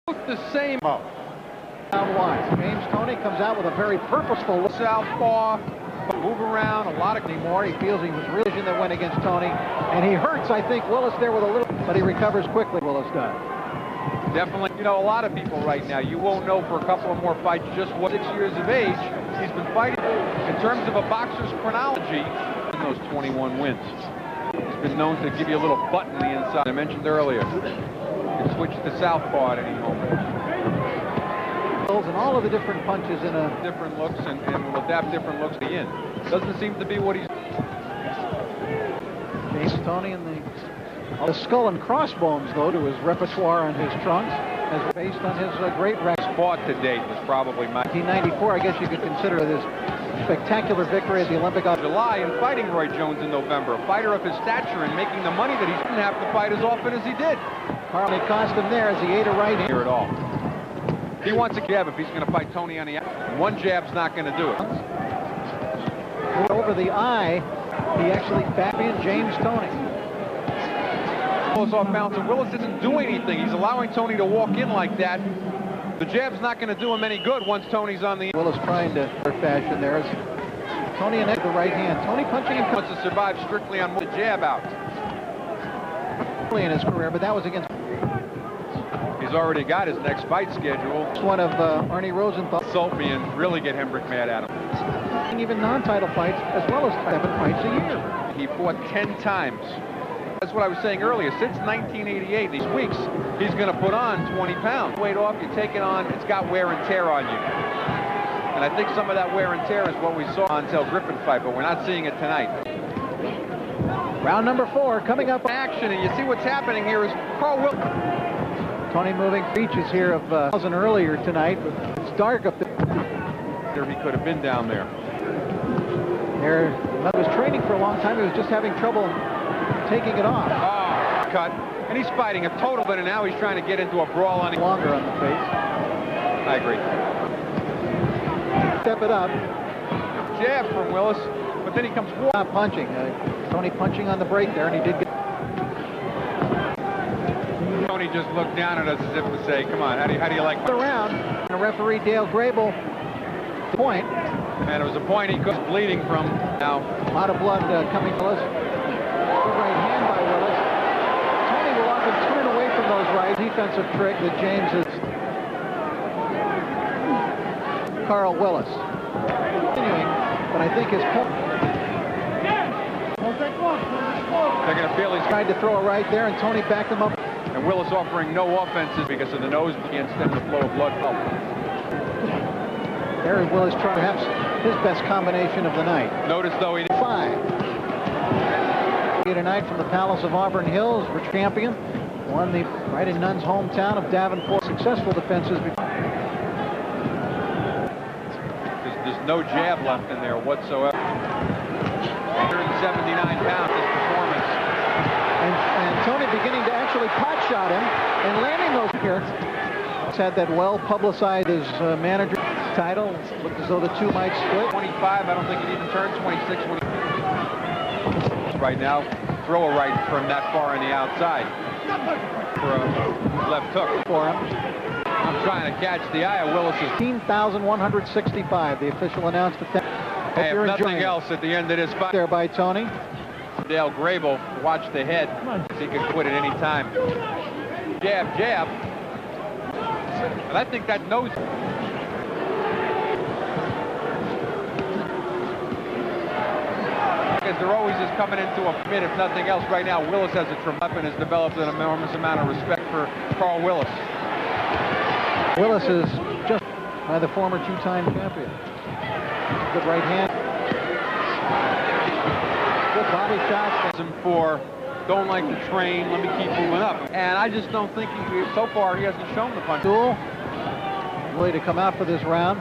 The same. James Toney comes out with a very purposeful southpaw, move around a lot anymore. He feels he was really that went against Toney, and he hurts, I think, Willis there with a little, but he recovers quickly. Willis does. Definitely. You know, a lot of people right now, you won't know for a couple of more fights just what 6 years of age he's been fighting. In terms of a boxer's chronology, in those 21 wins, he's been known to give you a little butt in the inside. I mentioned earlier, you can switch to southpaw at any moment. And all of the different punches in a different looks and will adapt different looks to the end. Doesn't seem to be what he's. James Toney and the skull and crossbones, though, to his repertoire on his trunks, as based on his great record. Fought to date was probably my 1994. I guess you could consider this spectacular victory at the Olympic. July and fighting Roy Jones in November. A fighter of his stature and making the money that he didn't have to fight as often as he did. Karl, it cost him there as he ate a right hand. Here at all. He wants a jab if he's going to fight Toney on the outside. One jab's not going to do it. Over the eye, he actually backed in James Toney. Goes off balance, and Willis isn't doing anything. He's allowing Toney to walk in like that. The jab's not going to do him any good once Toney's on the. Willis trying to fashion there. Toney and the right hand. Toney punching and wants to survive strictly on the jab out. In his career, but that was against. He's already got his next fight scheduled. It's one of Arnie Rosenthal. Insult me and really get Hembrick mad at him. Even non-title fights, as well as 7 fights a year. He fought 10 times. That's what I was saying earlier. Since 1988, these weeks, he's going to put on 20 pounds. Weight off, you take it on, it's got wear and tear on you. And I think some of that wear and tear is what we saw on Tel Griffin fight, but we're not seeing it tonight. Round number 4 coming up. Action, and you see what's happening here is Karl Willis. Toney moving reaches here of 1,000 earlier tonight, but it's dark up there. He could have been down there. He was training for a long time. He was just having trouble taking it off. Oh, cut. And he's fighting a total, but now he's trying to get into a brawl on longer on the face. I agree. Step it up. Jab from Willis, but then he comes punching. Toney punching on the break there, and he did get. Toney just looked down at us as if to say, "Come on, how do you like?" Around. And a referee Dale Grable. Point. And it was a point he was bleeding from. Now a lot of blood coming to us. Right hand by Willis. Toney will often turn away from those right. Defensive trick that James has. Karl Willis. Continuing, but I think his point. They're going to feel he's tried to throw it right there, and Toney backed him up. And Willis offering no offenses because of the nose against him, the flow of blood. There Willis trying perhaps his best combination of the night. Notice though he did 5. Here tonight from the Palace of Auburn Hills, for champion. Won the right in Nunn's hometown of Davenport. Successful defenses. There's no jab left in there whatsoever. 179 pounds, his performance. And Toney beginning to actually pot shot him and landing those here. He's had that well publicized his manager title. Looked as though the two might split. 25, I don't think he'd even turn 26 when he... Right now, throw a right from that far on the outside for a left hook for him. I'm trying to catch the eye of Willis's. 15,165, the official announced at that. Hey, if nothing else at the end of this fight. There by Toney. Dale Grable, watch the head. He could quit at any time. Jab, jab. And I think that nose. Because there always is coming into a mid, if nothing else. Right now, Willis has a tremendous and has developed an enormous amount of respect for Karl Willis. Willis is just by the former 2-time champion. Good right hand. Good body shots. For don't like to train, let me keep moving up. And I just don't think so far he hasn't shown the punch. Cool. Way to come out for this round.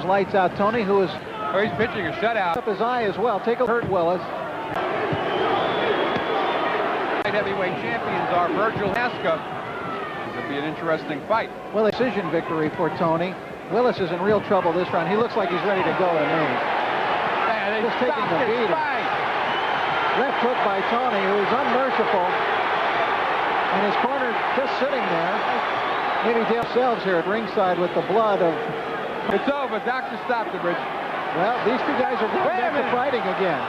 Lights out Toney, who is. Oh, he's pitching a shutout. Up his eye as well. Take a hurt Willis. Heavyweight champions are Virgil Haska. It'll be an interesting fight. Well, a decision victory for Toney. Willis is in real trouble this round. He looks like he's ready to go to me. Just taking the beating. Left hook by Toney, who's unmerciful. And his corner just sitting there. Maybe Dale Selves here at ringside with the blood of... It's over. Dr. Stoppage. Well, these two guys are going back to fighting again.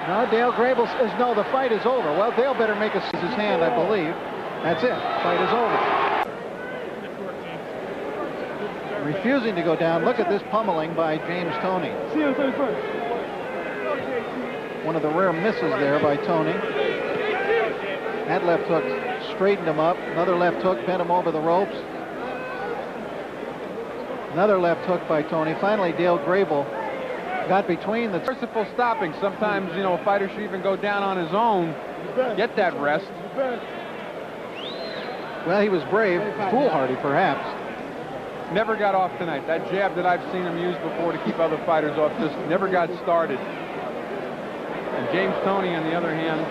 No, Dale Grable says, no, the fight is over. Well, Dale better make his hand, I believe. That's it. Fight is over. Refusing to go down. Look at this pummeling by James Toney. See you on 31st. One of the rare misses there by Toney. That left hook straightened him up. Another left hook bent him over the ropes. Another left hook by Toney. Finally, Dale Grable got between the... Merciful stopping. Sometimes, you know, a fighter should even go down on his own, get that rest. Well, he was brave, foolhardy perhaps. Never got off tonight. That jab that I've seen him use before to keep other fighters off just never got started. And James Toney, on the other hand,